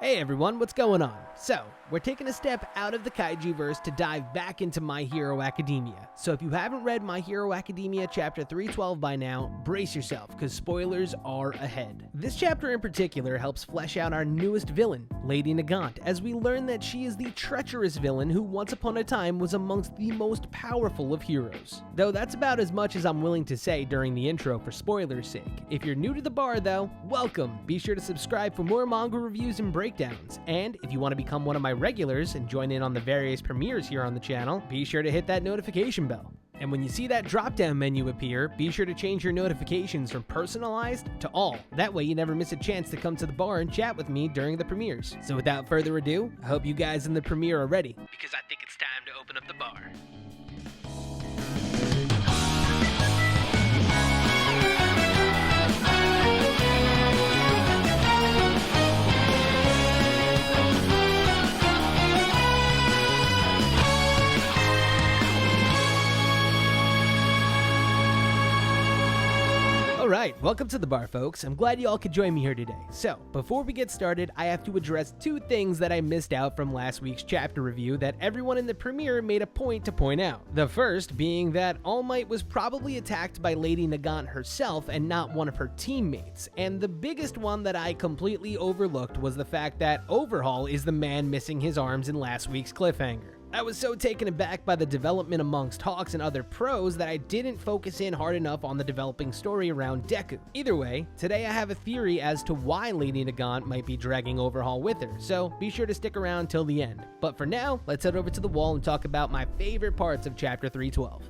Hey everyone, what's going on? So, we're taking a step out of the Kaiju-verse to dive back into My Hero Academia. So if you haven't read My Hero Academia chapter 312 by now, brace yourself, because spoilers are ahead. This chapter in particular helps flesh out our newest villain, Lady Nagant, as we learn that she is the treacherous villain who once upon a time was amongst the most powerful of heroes. Though that's about as much as I'm willing to say during the intro for spoilers' sake. If you're new to the bar though, welcome! Be sure to subscribe for more manga reviews and breakdowns, and if you want to become one of my regulars and join in on the various premieres here on the channel, be sure to hit that notification bell. And when you see that drop-down menu appear, be sure to change your notifications from personalized to all. That way you never miss a chance to come to the bar and chat with me during the premieres. So without further ado, I hope you guys in the premiere are ready, because I think it's time to open up the bar. Alright, welcome to the bar, folks. I'm glad you all could join me here today. So, before we get started, I have to address two things that I missed out from last week's chapter review that everyone in the premiere made a point to point out. The first being that All Might was probably attacked by Lady Nagant herself and not one of her teammates. And the biggest one that I completely overlooked was the fact that Overhaul is the man missing his arms in last week's cliffhanger. I was so taken aback by the development amongst Hawks and other pros that I didn't focus in hard enough on the developing story around Deku. Either way, today I have a theory as to why Lady Nagant might be dragging Overhaul with her, so be sure to stick around till the end. But for now, let's head over to the wall and talk about my favorite parts of chapter 312.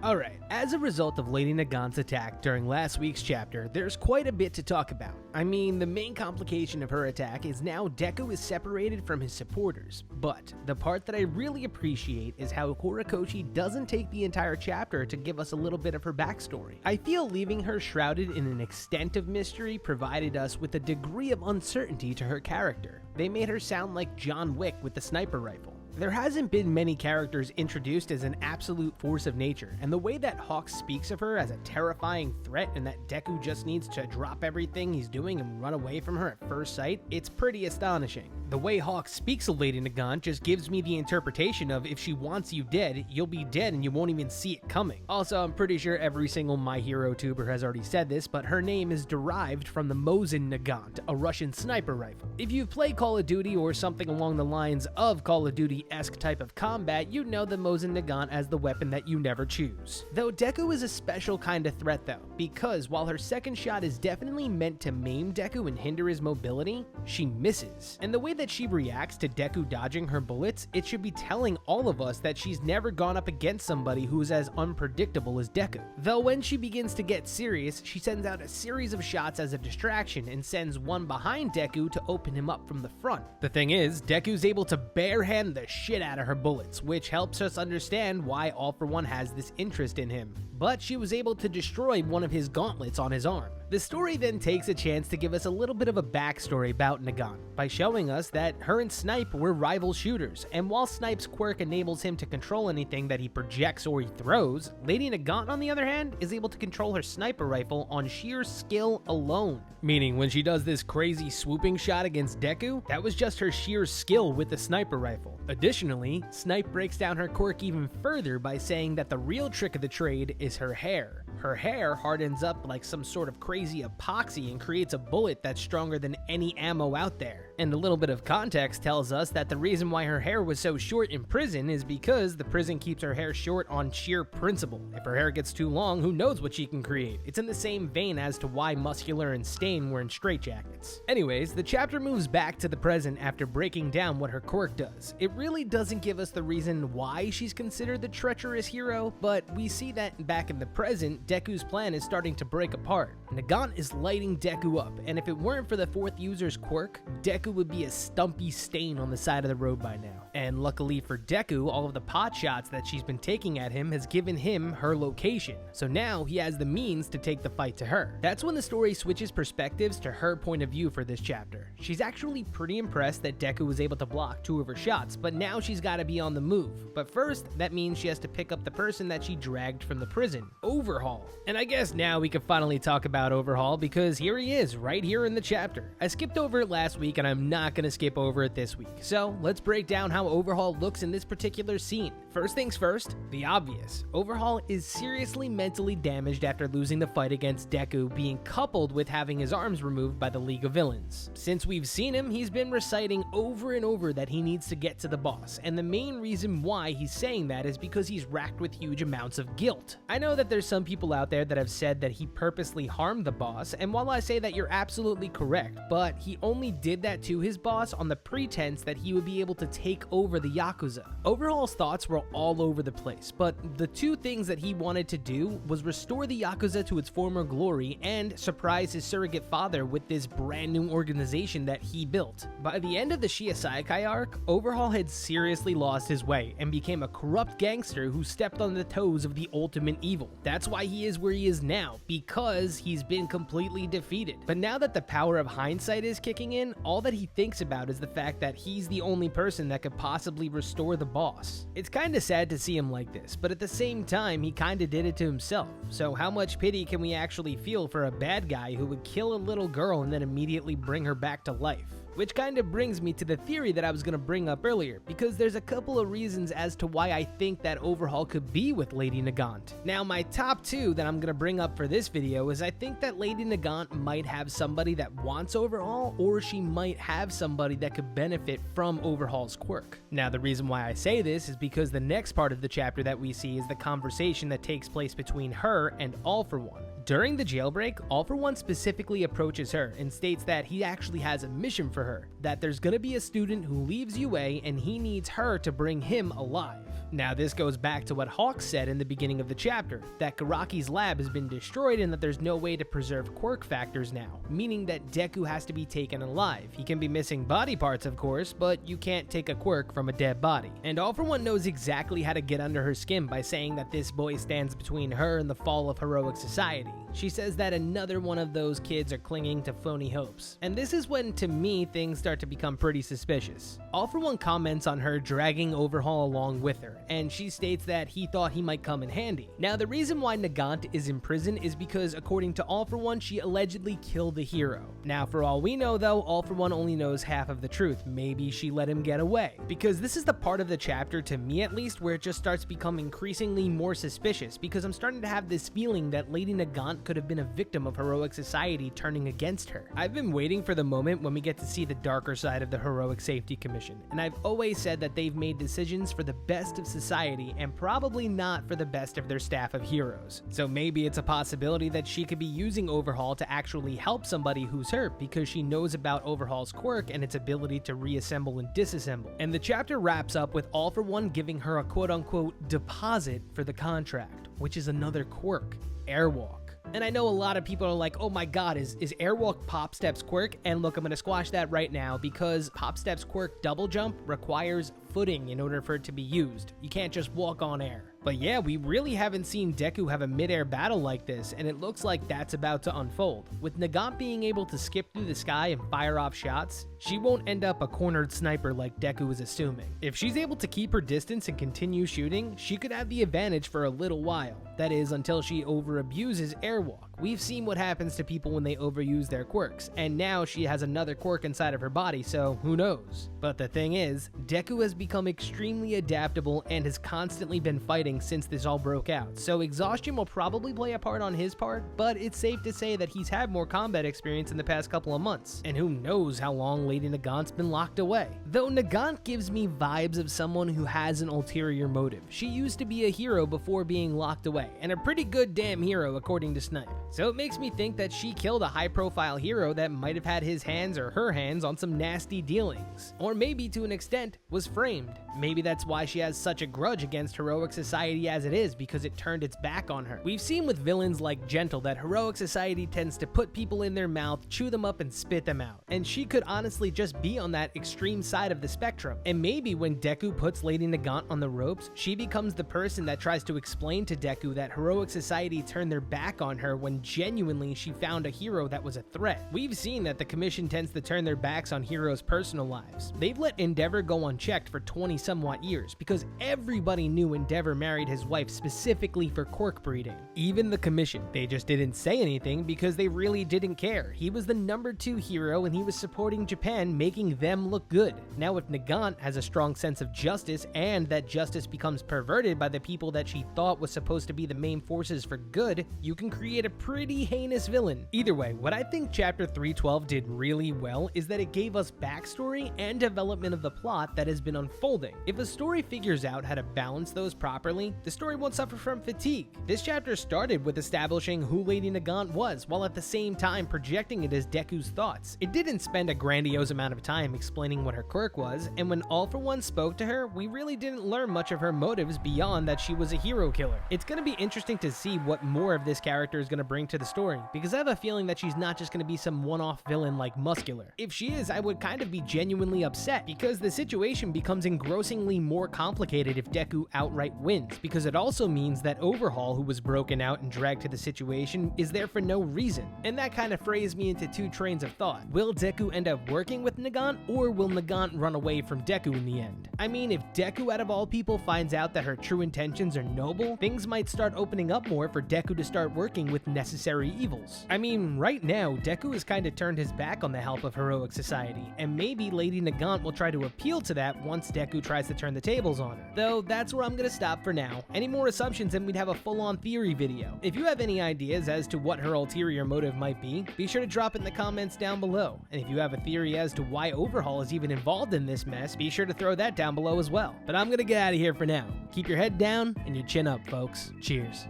Alright, as a result of Lady Nagant's attack during last week's chapter, there's quite a bit to talk about. I mean, the main complication of her attack is now Deku is separated from his supporters, but the part that I really appreciate is how Horikoshi doesn't take the entire chapter to give us a little bit of her backstory. I feel leaving her shrouded in an extent of mystery provided us with a degree of uncertainty to her character. They made her sound like John Wick with the sniper rifle. There hasn't been many characters introduced as an absolute force of nature, and the way that Hawk speaks of her as a terrifying threat and that Deku just needs to drop everything he's doing and run away from her at first sight, it's pretty astonishing. The way Hawk speaks of Lady Nagant just gives me the interpretation of if she wants you dead, you'll be dead and you won't even see it coming. Also, I'm pretty sure every single My Hero tuber has already said this, but her name is derived from the Mosin Nagant, a Russian sniper rifle. If you've played Call of Duty or something along the lines of Call of Duty-esque type of combat, you know the Mosin Nagant as the weapon that you never choose. Though Deku is a special kind of threat though, because while her second shot is definitely meant to maim Deku and hinder his mobility, she misses. And the way that she reacts to Deku dodging her bullets, it should be telling all of us that she's never gone up against somebody who's as unpredictable as Deku. Though when she begins to get serious, she sends out a series of shots as a distraction and sends one behind Deku to open him up from the front. The thing is, Deku's able to barehand the shit out of her bullets, which helps us understand why All For One has this interest in him. But she was able to destroy one of his gauntlets on his arm. The story then takes a chance to give us a little bit of a backstory about Nagant by showing us that her and Snipe were rival shooters, and while Snipe's quirk enables him to control anything that he projects or he throws, Lady Nagant on the other hand is able to control her sniper rifle on sheer skill alone. Meaning when she does this crazy swooping shot against Deku, that was just her sheer skill with the sniper rifle. Additionally, Snipe breaks down her quirk even further by saying that the real trick of the trade is her hair. Her hair hardens up like some sort of crazy epoxy and creates a bullet that's stronger than any ammo out there. And a little bit of context tells us that the reason why her hair was so short in prison is because the prison keeps her hair short on sheer principle. If her hair gets too long, who knows what she can create? It's in the same vein as to why Muscular and Stain were in straitjackets. Anyways, the chapter moves back to the present after breaking down what her quirk does. It really doesn't give us the reason why she's considered the treacherous hero, but we see that back in the present, Deku's plan is starting to break apart. Nagant is lighting Deku up, and if it weren't for the fourth user's quirk, Deku would be a stumpy stain on the side of the road by now. And luckily for Deku, all of the pot shots that she's been taking at him has given him her location, so now he has the means to take the fight to her. That's when the story switches perspectives to her point of view for this chapter. She's actually pretty impressed that Deku was able to block two of her shots, but now she's got to be on the move. But first, that means she has to pick up the person that she dragged from the prison, Overhaul. And I guess now we can finally talk about Overhaul because here he is, right here in the chapter. I skipped over it last week and I'm not going to skip over it this week. So let's break down how Overhaul looks in this particular scene. First things first, the obvious. Overhaul is seriously mentally damaged after losing the fight against Deku, being coupled with having his arms removed by the League of Villains. Since we've seen him, he's been reciting over and over that he needs to get to the boss, and the main reason why he's saying that is because he's racked with huge amounts of guilt. I know that there's some people out there that have said that he purposely harmed the boss, and while I say that you're absolutely correct, but he only did that to his boss on the pretense that he would be able to take over the Yakuza. Overhaul's thoughts were all over the place, but the two things that he wanted to do was restore the Yakuza to its former glory and surprise his surrogate father with this brand new organization that he built. By the end of the Shiosaikai arc, Overhaul had seriously lost his way and became a corrupt gangster who stepped on the toes of the ultimate evil. That's why he is where he is now, because he's been completely defeated. But now that the power of hindsight is kicking in, all that he thinks about is the fact that he's the only person that could possibly restore the boss. It's kinda sad to see him like this, but at the same time, he kinda did it to himself. So how much pity can we actually feel for a bad guy who would kill a little girl and then immediately bring her back to life? Which kind of brings me to the theory that I was going to bring up earlier, because there's a couple of reasons as to why I think that Overhaul could be with Lady Nagant. Now, my top two that I'm going to bring up for this video is I think that Lady Nagant might have somebody that wants Overhaul, or she might have somebody that could benefit from Overhaul's quirk. Now, the reason why I say this is because the next part of the chapter that we see is the conversation that takes place between her and All For One. During the jailbreak, All For One specifically approaches her and states that he actually has a mission for her, that there's gonna be a student who leaves UA and he needs her to bring him alive. Now this goes back to what Hawk said in the beginning of the chapter, that Garaki's lab has been destroyed and that there's no way to preserve quirk factors now, meaning that Deku has to be taken alive. He can be missing body parts of course, but you can't take a quirk from a dead body. And All For One knows exactly how to get under her skin by saying that this boy stands between her and the fall of heroic society. She says that another one of those kids are clinging to phony hopes. And this is when, to me, things start to become pretty suspicious. All For One comments on her dragging Overhaul along with her, and she states that he thought he might come in handy. Now, the reason why Nagant is in prison is because, according to All For One, she allegedly killed the hero. Now, for all we know though, All For One only knows half of the truth. Maybe she let him get away. Because this is the part of the chapter, to me at least, where it just starts becoming increasingly more suspicious, because I'm starting to have this feeling that Lady Nagant could have been a victim of heroic society turning against her. I've been waiting for the moment when we get to see the darker side of the Heroic Safety Commission, and I've always said that they've made decisions for the best of society and probably not for the best of their staff of heroes. So maybe it's a possibility that she could be using Overhaul to actually help somebody who's hurt because she knows about Overhaul's quirk and its ability to reassemble and disassemble. And the chapter wraps up with All For One giving her a quote-unquote deposit for the contract, which is another quirk, Airwalk. And I know a lot of people are like, oh my god, is Airwalk Pop Step's quirk? And look, I'm going to squash that right now because Pop Step's quirk Double Jump requires footing in order for it to be used. You can't just walk on air. But yeah, we really haven't seen Deku have a mid-air battle like this, and it looks like that's about to unfold. With Nagant being able to skip through the sky and fire off shots, she won't end up a cornered sniper like Deku is assuming. If she's able to keep her distance and continue shooting, she could have the advantage for a little while. That is, until she over-abuses Airwalk. We've seen what happens to people when they overuse their quirks, and now she has another quirk inside of her body, so who knows? But the thing is, Deku has become extremely adaptable and has constantly been fighting since this all broke out, so exhaustion will probably play a part on his part, but it's safe to say that he's had more combat experience in the past couple of months, and who knows how long Lady Nagant's been locked away. Though Nagant gives me vibes of someone who has an ulterior motive. She used to be a hero before being locked away, and a pretty good damn hero according to Snipe. So it makes me think that she killed a high-profile hero that might have had his hands or her hands on some nasty dealings, or maybe to an extent was framed. Maybe that's why she has such a grudge against heroic society as it is, because it turned its back on her. We've seen with villains like Gentle that heroic society tends to put people in their mouth, chew them up, and spit them out. And she could honestly just be on that extreme side of the spectrum. And maybe when Deku puts Lady Nagant on the ropes, she becomes the person that tries to explain to Deku that heroic society turned their back on her when genuinely she found a hero that was a threat. We've seen that the Commission tends to turn their backs on heroes' personal lives. They've let Endeavor go unchecked for 20 somewhat years because everybody knew Endeavor married married his wife specifically for cork breeding. Even the commission, they just didn't say anything because they really didn't care. He was the number 2 hero and he was supporting Japan, making them look good. Now if Nagant has a strong sense of justice and that justice becomes perverted by the people that she thought was supposed to be the main forces for good, you can create a pretty heinous villain. Either way, what I think chapter 312 did really well is that it gave us backstory and development of the plot that has been unfolding. If a story figures out how to balance those properly, the story won't suffer from fatigue. This chapter started with establishing who Lady Nagant was, while at the same time projecting it as Deku's thoughts. It didn't spend a grandiose amount of time explaining what her quirk was, and when All For One spoke to her, we really didn't learn much of her motives beyond that she was a hero killer. It's going to be interesting to see what more of this character is going to bring to the story, because I have a feeling that she's not just going to be some one-off villain like Muscular. If she is, I would kind of be genuinely upset, because the situation becomes engrossingly more complicated if Deku outright wins, because it also means that Overhaul, who was broken out and dragged to the situation, is there for no reason. And that kind of frays me into 2 trains of thought. Will Deku end up working with Nagant, or will Nagant run away from Deku in the end? I mean, if Deku out of all people finds out that her true intentions are noble, things might start opening up more for Deku to start working with necessary evils. I mean, right now, Deku has kind of turned his back on the help of heroic society, and maybe Lady Nagant will try to appeal to that once Deku tries to turn the tables on her. Though, that's where I'm gonna stop for now. Any more assumptions and we'd have a full-on theory video. If you have any ideas as to what her ulterior motive might be sure to drop it in the comments down below. And if you have a theory as to why Overhaul is even involved in this mess, be sure to throw that down below as well. But I'm gonna get out of here for now. Keep your head down and your chin up, folks. Cheers.